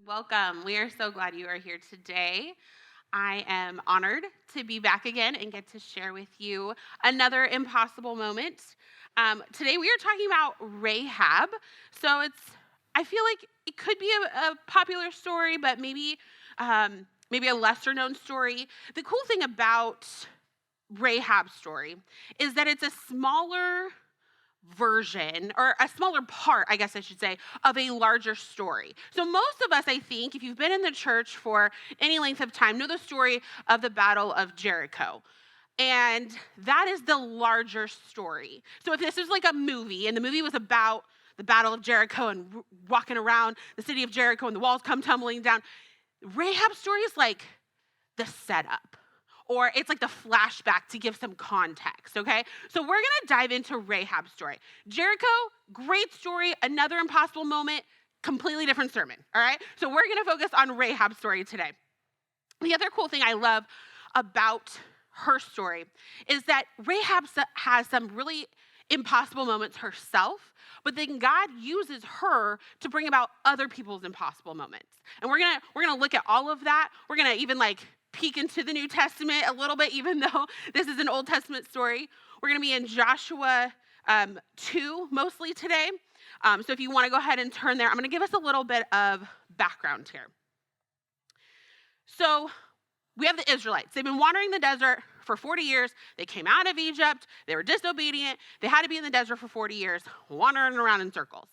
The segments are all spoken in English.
Welcome. We are so glad you are here today. I am honored to be back again and get to share with you another impossible moment. Today we are talking about Rahab. I feel like it could be a popular story, but maybe a lesser known story. The cool thing about Rahab's story is that it's a smaller version, or a smaller part, I guess I should say, of a larger story. So most of us, I think, if you've been in the church for any length of time, know the story of the Battle of Jericho. And that is the larger story. So if this is like a movie, and the movie was about the Battle of Jericho and walking around the city of Jericho and the walls come tumbling down, Rahab's story is like the setup. Or it's like the flashback to give some context, okay? So we're gonna dive into Rahab's story. Jericho, great story, another impossible moment, completely different sermon, all right? So we're gonna focus on Rahab's story today. The other cool thing I love about her story is that Rahab has some really impossible moments herself, but then God uses her to bring about other people's impossible moments. And we're gonna look at all of that. We're gonna even peek into the New Testament a little bit, even though this is an Old Testament story. We're going to be in Joshua 2 mostly today. So if you want to go ahead and turn there, I'm going to give us a little bit of background here. So we have the Israelites. They've been wandering the desert for 40 years. They came out of Egypt. They were disobedient. They had to be in the desert for 40 years, wandering around in circles.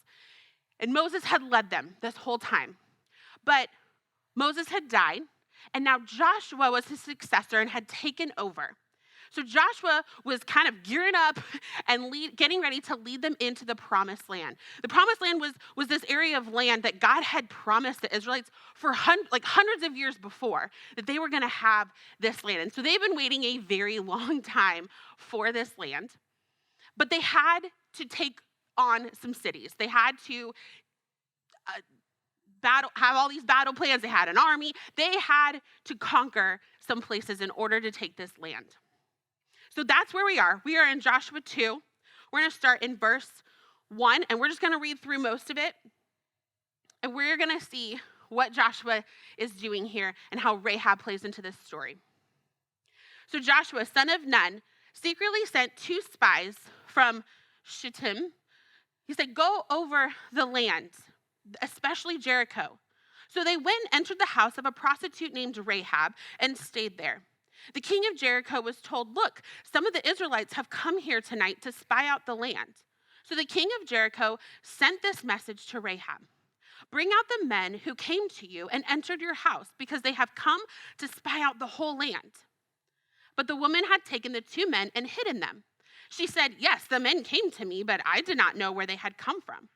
And Moses had led them this whole time. But Moses had died. And now Joshua was his successor and had taken over. So Joshua was kind of gearing up and getting ready to lead them into the promised land. The promised land was this area of land that God had promised the Israelites for hundreds of years before, that they were going to have this land. And so they've been waiting a very long time for this land. But they had to take on some cities. They had to have all these battle plans. They had an army. They had to conquer some places in order to take this land. So that's where we are. We are in Joshua 2. We're going to start in verse 1, and we're just going to read through most of it. And we're going to see what Joshua is doing here and how Rahab plays into this story. So Joshua, son of Nun, secretly sent 2 spies from Shittim. He said, go over the land, especially Jericho. So they went and entered the house of a prostitute named Rahab and stayed there. The king of Jericho was told, look, some of the Israelites have come here tonight to spy out the land. So the king of Jericho sent this message to Rahab. Bring out the men who came to you and entered your house, because they have come to spy out the whole land. But the woman had taken the 2 men and hidden them. She said, yes, the men came to me, but I did not know where they had come from.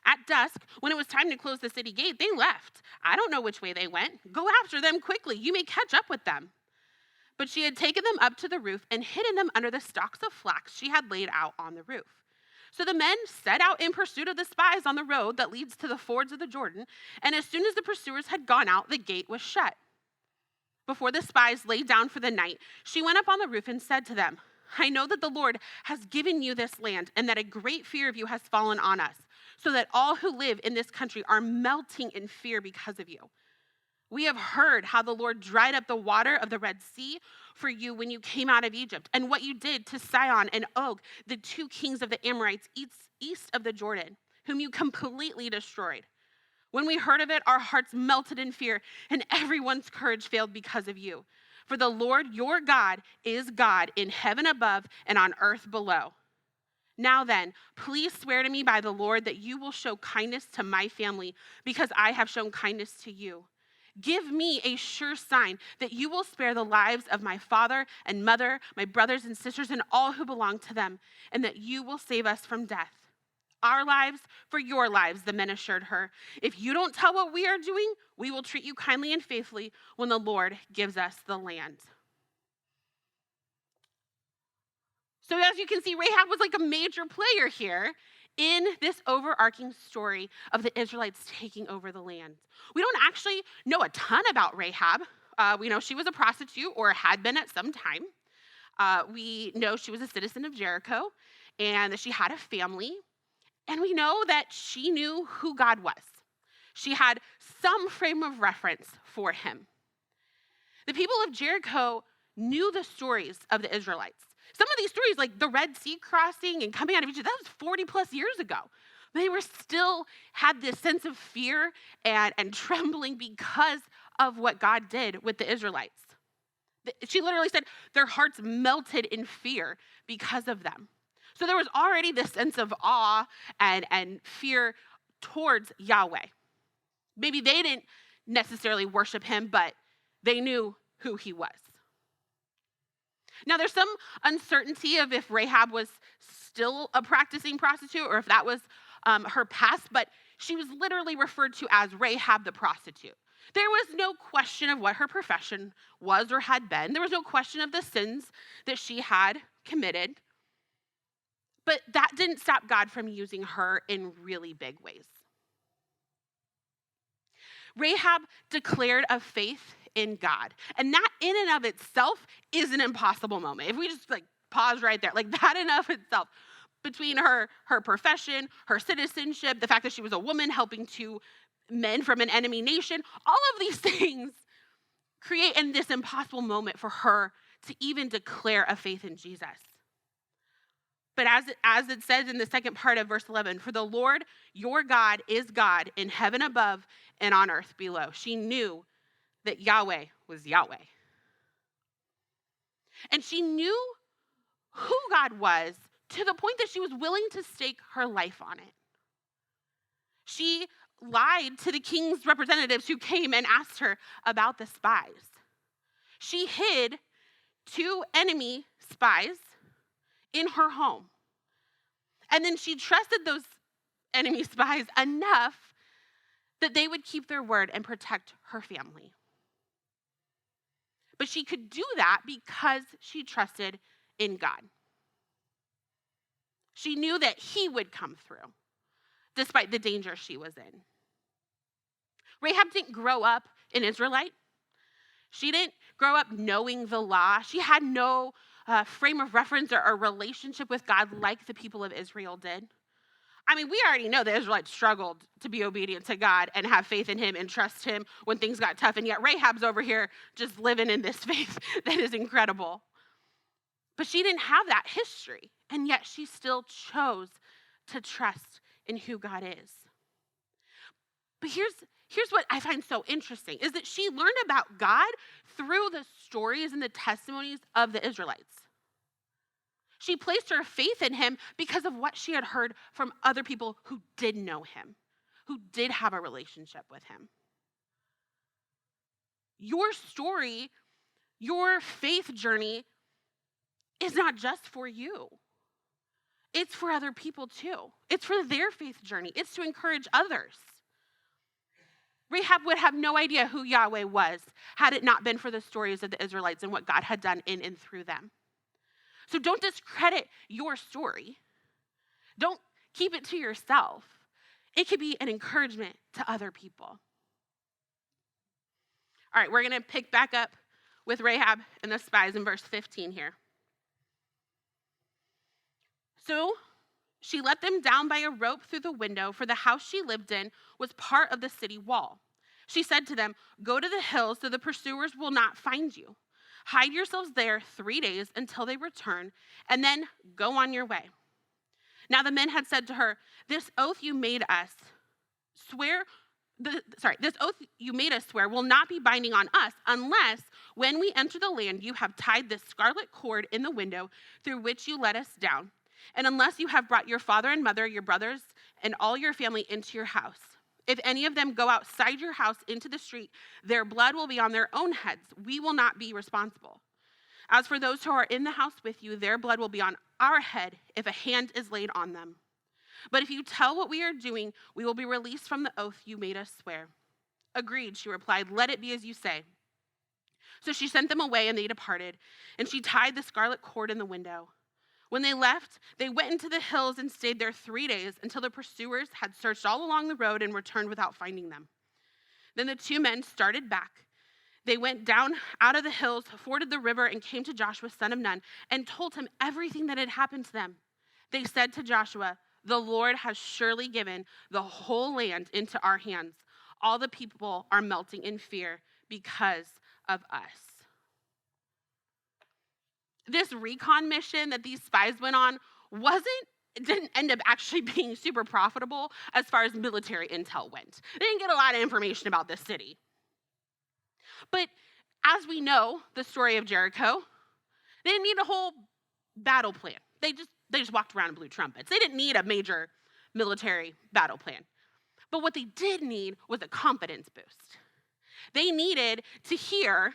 At dusk, when it was time to close the city gate, they left. I don't know which way they went. Go after them quickly. You may catch up with them. But she had taken them up to the roof and hidden them under the stalks of flax she had laid out on the roof. So the men set out in pursuit of the spies on the road that leads to the fords of the Jordan, and as soon as the pursuers had gone out, the gate was shut. Before the spies lay down for the night, she went up on the roof and said to them, I know that the Lord has given you this land, and that a great fear of you has fallen on us, so that all who live in this country are melting in fear because of you. We have heard how the Lord dried up the water of the Red Sea for you when you came out of Egypt, and what you did to Sihon and Og, the 2 kings of the Amorites east of the Jordan, whom you completely destroyed. When we heard of it, our hearts melted in fear, and everyone's courage failed because of you. For the Lord your God is God in heaven above and on earth below. Now then, please swear to me by the Lord that you will show kindness to my family, because I have shown kindness to you. Give me a sure sign that you will spare the lives of my father and mother, my brothers and sisters, and all who belong to them, and that you will save us from death. Our lives for your lives, the men assured her. If you don't tell what we are doing, we will treat you kindly and faithfully when the Lord gives us the land. So as you can see, Rahab was like a major player here in this overarching story of the Israelites taking over the land. We don't actually know a ton about Rahab. We know she was a prostitute or had been at some time. We know she was a citizen of Jericho and that she had a family. And we know that she knew who God was. She had some frame of reference for him. The people of Jericho knew the stories of the Israelites. Some of these stories, like the Red Sea crossing and coming out of Egypt, that was 40 plus years ago. They were still had this sense of fear and trembling because of what God did with the Israelites. She literally said their hearts melted in fear because of them. So there was already this sense of awe and fear towards Yahweh. Maybe they didn't necessarily worship him, but they knew who he was. Now, there's some uncertainty of if Rahab was still a practicing prostitute or if that was her past, but she was literally referred to as Rahab the prostitute. There was no question of what her profession was or had been. There was no question of the sins that she had committed. But that didn't stop God from using her in really big ways. Rahab declared a faith in God. And that in and of itself is an impossible moment. If we just pause right there, that in of itself, between her profession, her citizenship, the fact that she was a woman helping two men from an enemy nation, all of these things create in this impossible moment for her to even declare a faith in Jesus. But as it says in the second part of verse 11, for the Lord your God is God in heaven above and on earth below. She knew that Yahweh was Yahweh. And she knew who God was to the point that she was willing to stake her life on it. She lied to the king's representatives who came and asked her about the spies. She hid 2 enemy spies in her home. And then she trusted those enemy spies enough that they would keep their word and protect her family. But she could do that because she trusted in God. She knew that he would come through, despite the danger she was in. Rahab didn't grow up an Israelite. She didn't grow up knowing the law. She had no frame of reference or relationship with God like the people of Israel did. I mean, we already know the Israelites struggled to be obedient to God and have faith in him and trust him when things got tough. And yet Rahab's over here just living in this faith that is incredible. But she didn't have that history. And yet she still chose to trust in who God is. But here's what I find so interesting is that she learned about God through the stories and the testimonies of the Israelites. She placed her faith in him because of what she had heard from other people who did know him, who did have a relationship with him. Your story, your faith journey is not just for you. It's for other people too. It's for their faith journey. It's to encourage others. Rahab would have no idea who Yahweh was had it not been for the stories of the Israelites and what God had done in and through them. So don't discredit your story. Don't keep it to yourself. It could be an encouragement to other people. All right, we're going to pick back up with Rahab and the spies in verse 15 here. So she let them down by a rope through the window, for the house she lived in was part of the city wall. She said to them, "Go to the hills so the pursuers will not find you. Hide yourselves there 3 days until they return, and then go on your way." Now the men had said to her, this oath you made us swear will not be binding on us unless when we enter the land you have tied this scarlet cord in the window through which you let us down, and unless you have brought your father and mother, your brothers, and all your family into your house. If any of them go outside your house into the street, their blood will be on their own heads. We will not be responsible. As for those who are in the house with you, their blood will be on our head if a hand is laid on them. But if you tell what we are doing, we will be released from the oath you made us swear." "Agreed," she replied. "Let it be as you say." So she sent them away, and they departed, and she tied the scarlet cord in the window. When they left, they went into the hills and stayed there 3 days until the pursuers had searched all along the road and returned without finding them. Then the 2 men started back. They went down out of the hills, forded the river, and came to Joshua, son of Nun, and told him everything that had happened to them. They said to Joshua, "The Lord has surely given the whole land into our hands. All the people are melting in fear because of us." This recon mission that these spies went on didn't end up actually being super profitable as far as military intel went. They didn't get a lot of information about this city. But as we know, the story of Jericho, they didn't need a whole battle plan. They just walked around and blew trumpets. They didn't need a major military battle plan. But what they did need was a confidence boost. They needed to hear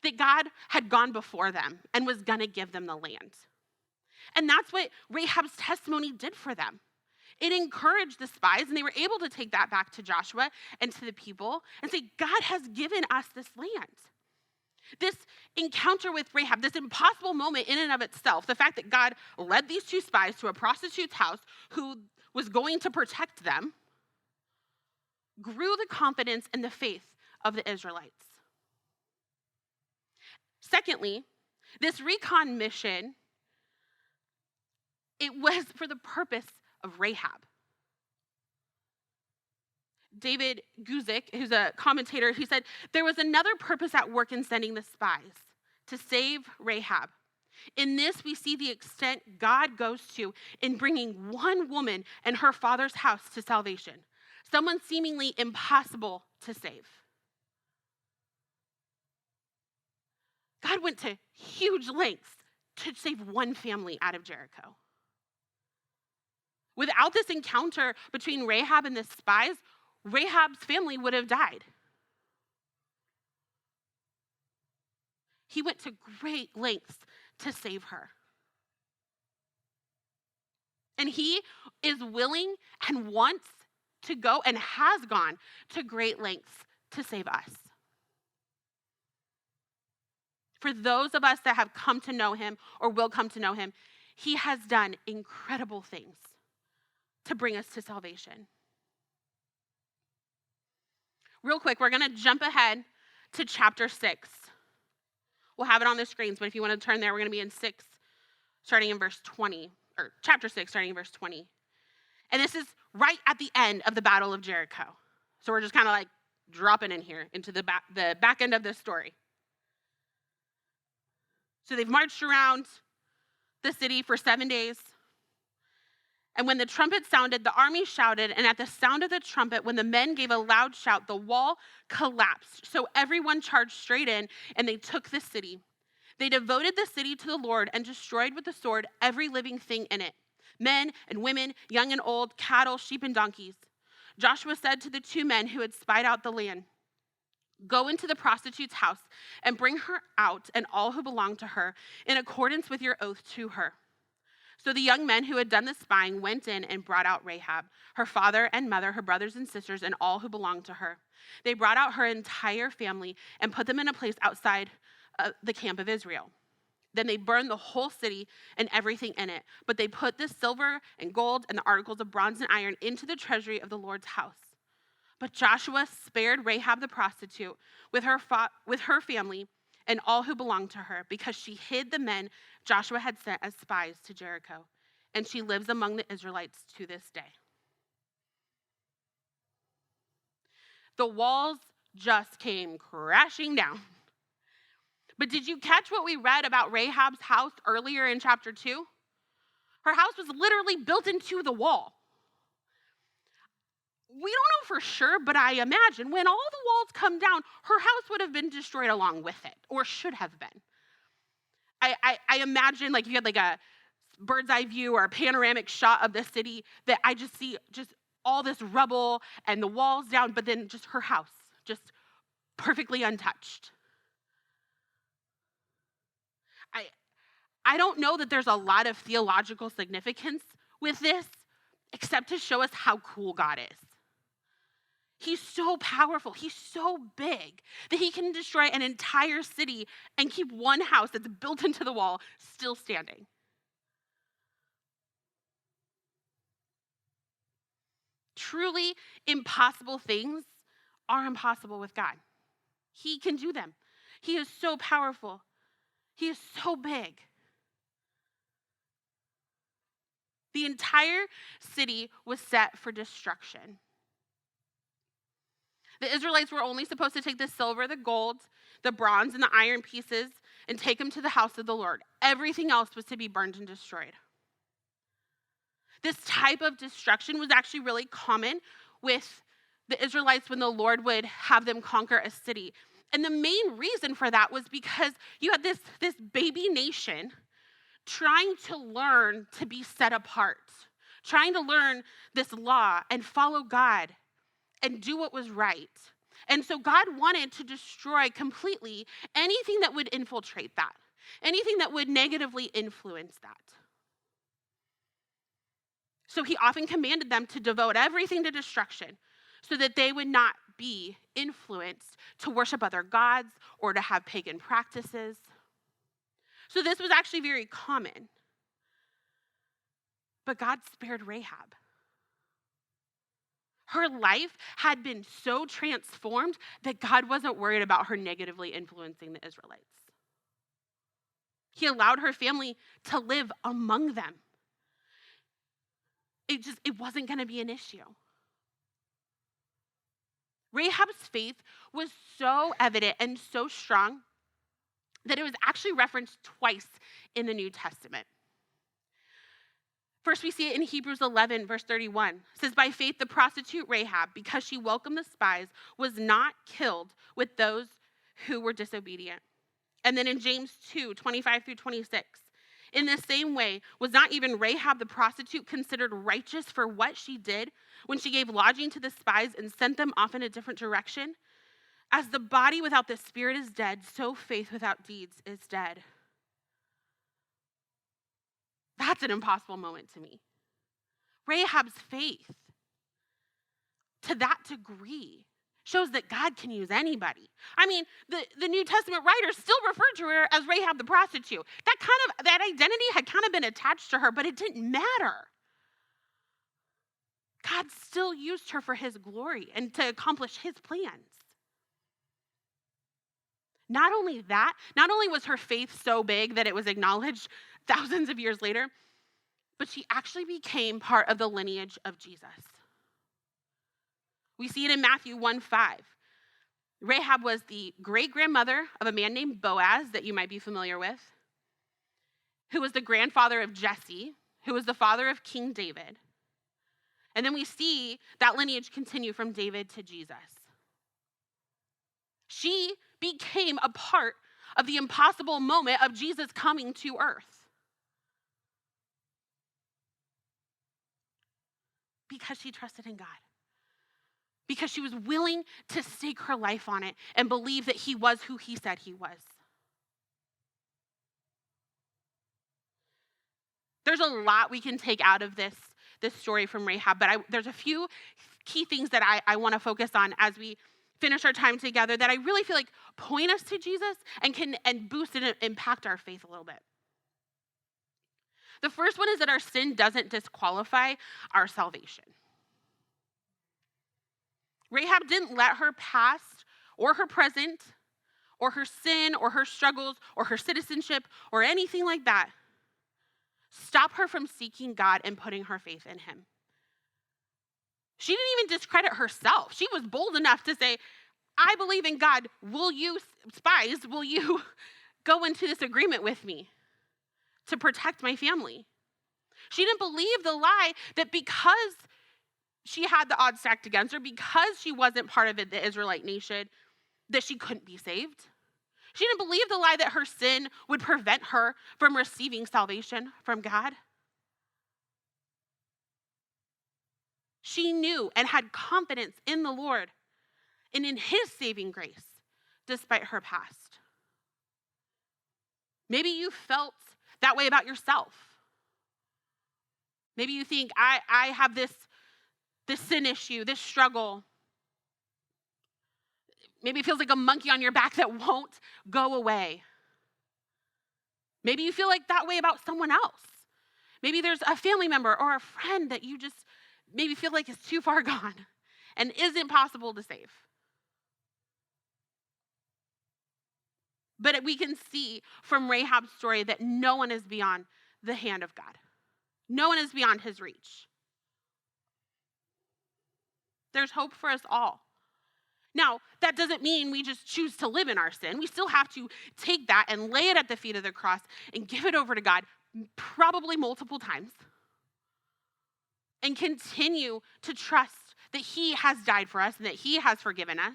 that God had gone before them and was going to give them the land. And that's what Rahab's testimony did for them. It encouraged the spies, and they were able to take that back to Joshua and to the people and say, God has given us this land. This encounter with Rahab, this impossible moment in and of itself, the fact that God led these two spies to a prostitute's house who was going to protect them, grew the confidence and the faith of the Israelites. Secondly, this recon mission, it was for the purpose of Rehab. David Guzik, who's a commentator, he said, there was another purpose at work in sending the spies, to save Rehab. In this, we see the extent God goes to in bringing one woman and her father's house to salvation, someone seemingly impossible to save. God went to huge lengths to save one family out of Jericho. Without this encounter between Rahab and the spies, Rahab's family would have died. He went to great lengths to save her. And he is willing and wants to go and has gone to great lengths to save us. For those of us that have come to know him or will come to know him, he has done incredible things to bring us to salvation. Real quick, we're going to jump ahead to chapter 6. We'll have it on the screens, but if you want to turn there, we're going to be in 6, starting in verse 20, or chapter 6, starting in verse 20. And this is right at the end of the Battle of Jericho. So we're just kind of like dropping in here into the back end of this story. So they've marched around the city for 7 days. And when the trumpet sounded, the army shouted, and at the sound of the trumpet, when the men gave a loud shout, the wall collapsed. So everyone charged straight in, and they took the city. They devoted the city to the Lord and destroyed with the sword every living thing in it, men and women, young and old, cattle, sheep, and donkeys. Joshua said to the two men who had spied out the land, "Go into the prostitute's house and bring her out and all who belong to her in accordance with your oath to her." So the young men who had done the spying went in and brought out Rahab, her father and mother, her brothers and sisters, and all who belonged to her. They brought out her entire family and put them in a place outside the camp of Israel. Then they burned the whole city and everything in it, but they put the silver and gold and the articles of bronze and iron into the treasury of the Lord's house. But Joshua spared Rahab the prostitute with her family and all who belonged to her, because she hid the men Joshua had sent as spies to Jericho, and she lives among the Israelites to this day. The walls just came crashing down. But did you catch what we read about Rahab's house earlier in chapter 2? Her house was literally built into the wall. We don't know for sure, but I imagine when all the walls come down, her house would have been destroyed along with it, or should have been. I imagine like you had like a bird's eye view or a panoramic shot of the city that I just see just all this rubble and the walls down, but then just her house, just perfectly untouched. I don't know that there's a lot of theological significance with this, except to show us how cool God is. He's so powerful, he's so big that he can destroy an entire city and keep one house that's built into the wall still standing. Truly impossible things are impossible with God. He can do them. He is so powerful. He is so big. The entire city was set for destruction. The Israelites were only supposed to take the silver, the gold, the bronze, and the iron pieces and take them to the house of the Lord. Everything else was to be burned and destroyed. This type of destruction was actually really common with the Israelites when the Lord would have them conquer a city. And the main reason for that was because you had this baby nation trying to learn to be set apart, trying to learn this law and follow God and do what was right. And so God wanted to destroy completely anything that would infiltrate that, anything that would negatively influence that. So he often commanded them to devote everything to destruction so that they would not be influenced to worship other gods or to have pagan practices. So this was actually very common. But God spared Rahab. Her life had been so transformed that God wasn't worried about her negatively influencing the Israelites. He allowed her family to live among them. It wasn't going to be an issue. Rahab's faith was so evident and so strong that it was actually referenced twice in the New Testament. First, we see it in Hebrews 11, verse 31. It says, by faith, the prostitute Rahab, because she welcomed the spies, was not killed with those who were disobedient. And then in James 2, 25 through 26, in the same way, was not even Rahab the prostitute considered righteous for what she did when she gave lodging to the spies and sent them off in a different direction? As the body without the spirit is dead, so faith without deeds is dead. That's an impossible moment to me. Rahab's faith, to that degree, shows that God can use anybody. I mean, the New Testament writers still referred to her as Rahab the prostitute. That identity had kind of been attached to her, but it didn't matter. God still used her for his glory and to accomplish his plans. Not only that, not only was her faith so big that it was acknowledged thousands of years later, but she actually became part of the lineage of Jesus. We see it in Matthew 1:5. Rahab was the great-grandmother of a man named Boaz that you might be familiar with, who was the grandfather of Jesse, who was the father of King David. And then we see that lineage continue from David to Jesus. She became a part of the impossible moment of Jesus coming to earth. Because she trusted in God. Because she was willing to stake her life on it and believe that he was who he said he was. There's a lot we can take out of this story from Rahab, but there's a few key things that I want to focus on as we finish our time together that I really feel like point us to Jesus and can boost and impact our faith a little bit. The first one is that our sin doesn't disqualify our salvation. Rahab didn't let her past or her present or her sin or her struggles or her citizenship or anything like that stop her from seeking God and putting her faith in him. She didn't even discredit herself. She was bold enough to say, I believe in God. Will you go into this agreement with me to protect my family? She didn't believe the lie that because she had the odds stacked against her, because she wasn't part of the Israelite nation, that she couldn't be saved. She didn't believe the lie that her sin would prevent her from receiving salvation from God. She knew and had confidence in the Lord and in his saving grace, despite her past. Maybe you felt that way about yourself. Maybe you think, I have this sin issue, this struggle. Maybe it feels like a monkey on your back that won't go away. Maybe you feel like that way about someone else. Maybe there's a family member or a friend that you just maybe feel like is too far gone and isn't possible to save. But we can see from Rahab's story that no one is beyond the hand of God. No one is beyond his reach. There's hope for us all. Now, that doesn't mean we just choose to live in our sin. We still have to take that and lay it at the feet of the cross and give it over to God, probably multiple times, and continue to trust that he has died for us and that he has forgiven us,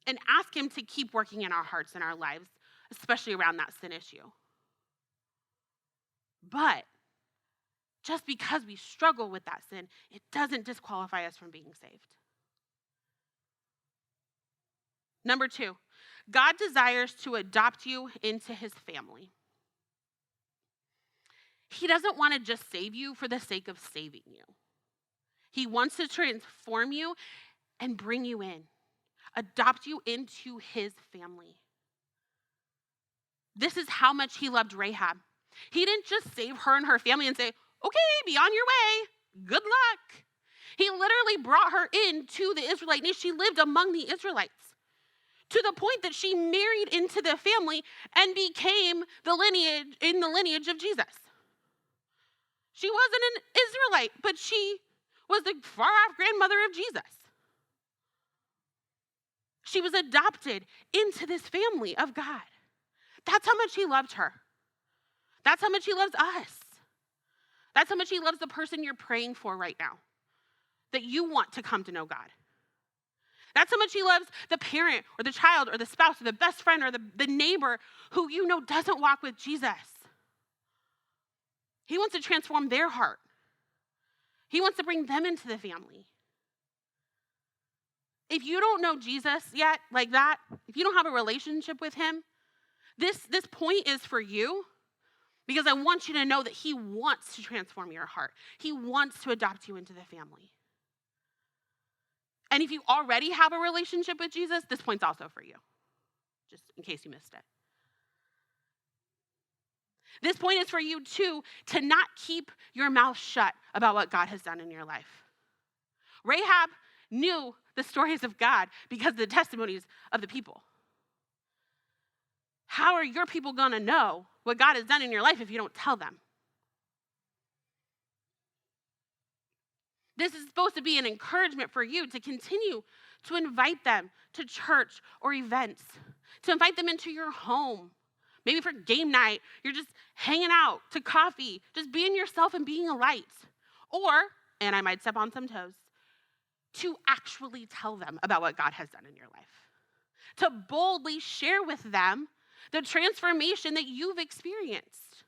and ask him to keep working in our hearts and our lives, especially around that sin issue. But just because we struggle with that sin, it doesn't disqualify us from being saved. Number 2, God desires to adopt you into his family. He doesn't want to just save you for the sake of saving you. He wants to transform you and bring you in, adopt you into his family. This is how much he loved Rahab. He didn't just save her and her family and say, okay, be on your way, good luck. He literally brought her into the Israelite nation. She lived among the Israelites, to the point that she married into the family and became the lineage of Jesus. She wasn't an Israelite, but she was the far-off grandmother of Jesus. She was adopted into this family of God. That's how much he loved her. That's how much he loves us. That's how much he loves the person you're praying for right now, that you want to come to know God. That's how much he loves the parent or the child or the spouse or the best friend or the neighbor who you know doesn't walk with Jesus. He wants to transform their heart. He wants to bring them into the family. If you don't know Jesus yet like that, if you don't have a relationship with him, this point is for you, because I want you to know that he wants to transform your heart. He wants to adopt you into the family. And if you already have a relationship with Jesus, this point's also for you, just in case you missed it. This point is for you too, to not keep your mouth shut about what God has done in your life. Rahab knew the stories of God because of the testimonies of the people. How are your people going to know what God has done in your life if you don't tell them? This is supposed to be an encouragement for you to continue to invite them to church or events, to invite them into your home. Maybe for game night, you're just hanging out, to coffee, just being yourself and being a light. Or, and I might step on some toes, to actually tell them about what God has done in your life. To boldly share with them the transformation that you've experienced.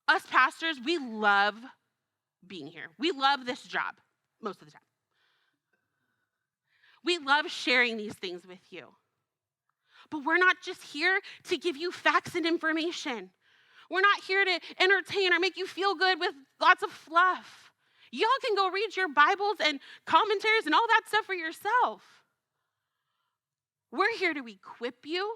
Us pastors, we love being here. We love this job most of the time. We love sharing these things with you. But we're not just here to give you facts and information. We're not here to entertain or make you feel good with lots of fluff. Y'all can go read your Bibles and commentaries and all that stuff for yourself. We're here to equip you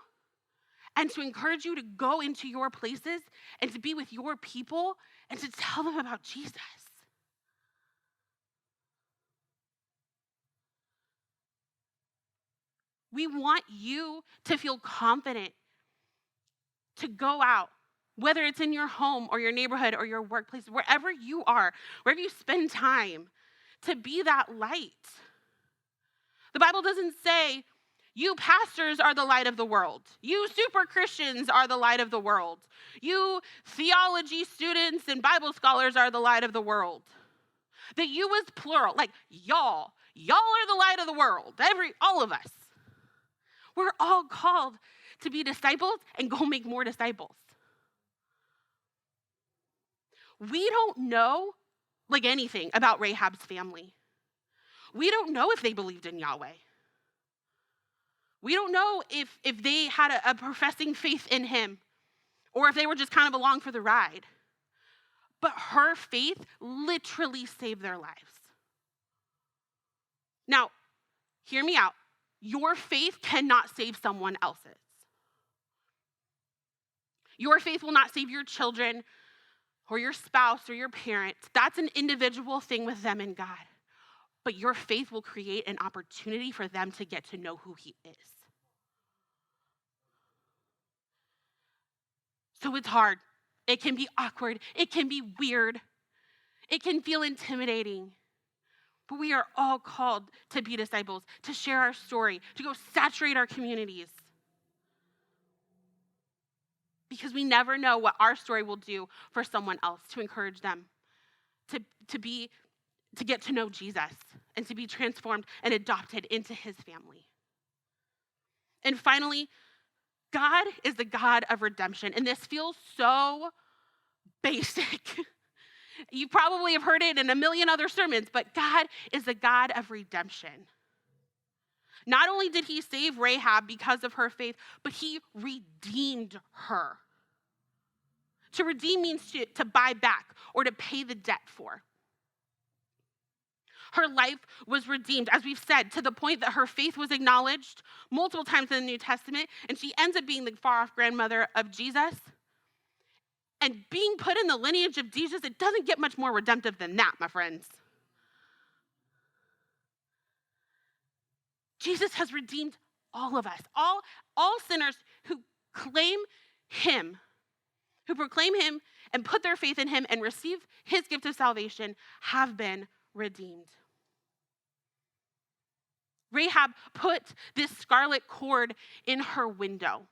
and to encourage you to go into your places and to be with your people and to tell them about Jesus. We want you to feel confident to go out, whether it's in your home or your neighborhood or your workplace, wherever you are, wherever you spend time, to be that light. The Bible doesn't say, you pastors are the light of the world. You super Christians are the light of the world. You theology students and Bible scholars are the light of the world. That you is plural, like y'all are the light of the world, all of us. We're all called to be disciples and go make more disciples. We don't know like anything about Rahab's family. We don't know if they believed in Yahweh. We don't know if they had a professing faith in him or if they were just kind of along for the ride. But her faith literally saved their lives. Now, hear me out. Your faith cannot save someone else's. Your faith will not save your children or your spouse or your parents. That's an individual thing with them and God. but your faith will create an opportunity for them to get to know who he is. So it's hard. It can be awkward. It can be weird. It can feel intimidating. But we are all called to be disciples, to share our story, to go saturate our communities. Because we never know what our story will do for someone else, to encourage them to get to know Jesus and to be transformed and adopted into his family. And finally, God is the God of redemption. And this feels so basic. You probably have heard it in a million other sermons, but God is the God of redemption. Not only did he save Rehab because of her faith, but he redeemed her. To redeem means to buy back or to pay the debt for. Her life was redeemed, as we've said, to the point that her faith was acknowledged multiple times in the New Testament, and she ends up being the far-off grandmother of Jesus. And being put in the lineage of Jesus, it doesn't get much more redemptive than that, my friends. Jesus has redeemed all of us, all sinners who claim him, who proclaim him and put their faith in him and receive his gift of salvation have been redeemed. Rehab put this scarlet cord in her window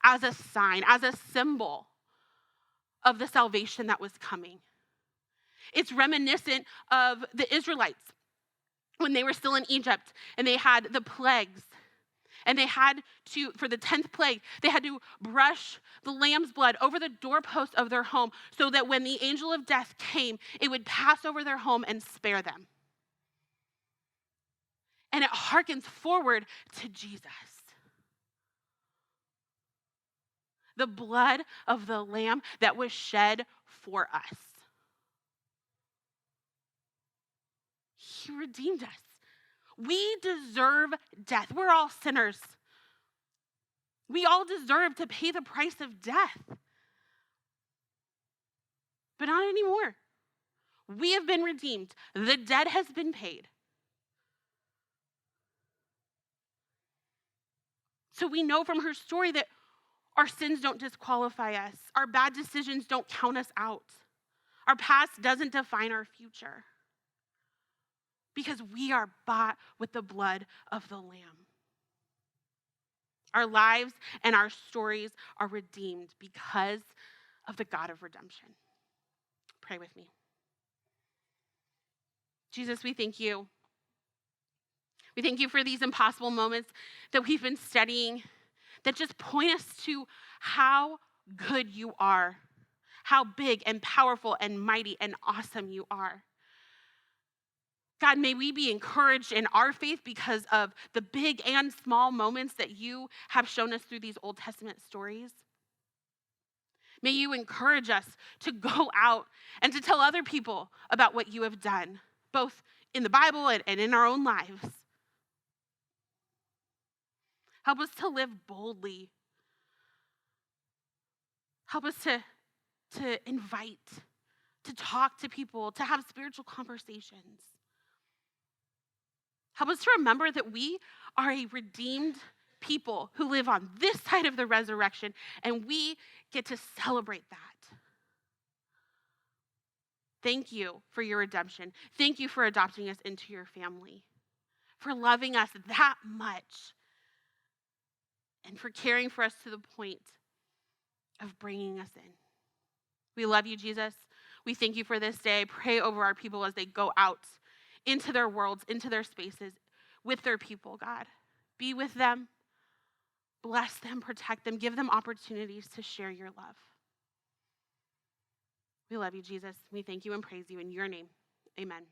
as a sign, as a symbol of the salvation that was coming. It's reminiscent of the Israelites when they were still in Egypt and they had the plagues. And they had to, for the 10th plague, they had to brush the lamb's blood over the doorpost of their home so that when the angel of death came, it would pass over their home and spare them. And it harkens forward to Jesus. The blood of the lamb that was shed for us. He redeemed us. We deserve death. We're all sinners. We all deserve to pay the price of death. But not anymore. We have been redeemed. The debt has been paid. So we know from her story that our sins don't disqualify us. Our bad decisions don't count us out. Our past doesn't define our future. Because we are bought with the blood of the Lamb. Our lives and our stories are redeemed because of the God of redemption. Pray with me. Jesus, we thank you. We thank you for these impossible moments that we've been studying that just point us to how good you are, how big and powerful and mighty and awesome you are. God, may we be encouraged in our faith because of the big and small moments that you have shown us through these Old Testament stories. May you encourage us to go out and to tell other people about what you have done, both in the Bible and in our own lives. Help us to live boldly. Help us to invite, to talk to people, to have spiritual conversations. Help us to remember that we are a redeemed people who live on this side of the resurrection, and we get to celebrate that. Thank you for your redemption. Thank you for adopting us into your family, for loving us that much, and for caring for us to the point of bringing us in. We love you, Jesus. We thank you for this day. Pray over our people as they go out into their worlds, into their spaces, with their people, God. Be with them. Bless them, protect them, give them opportunities to share your love. We love you, Jesus. We thank you and praise you in your name. Amen.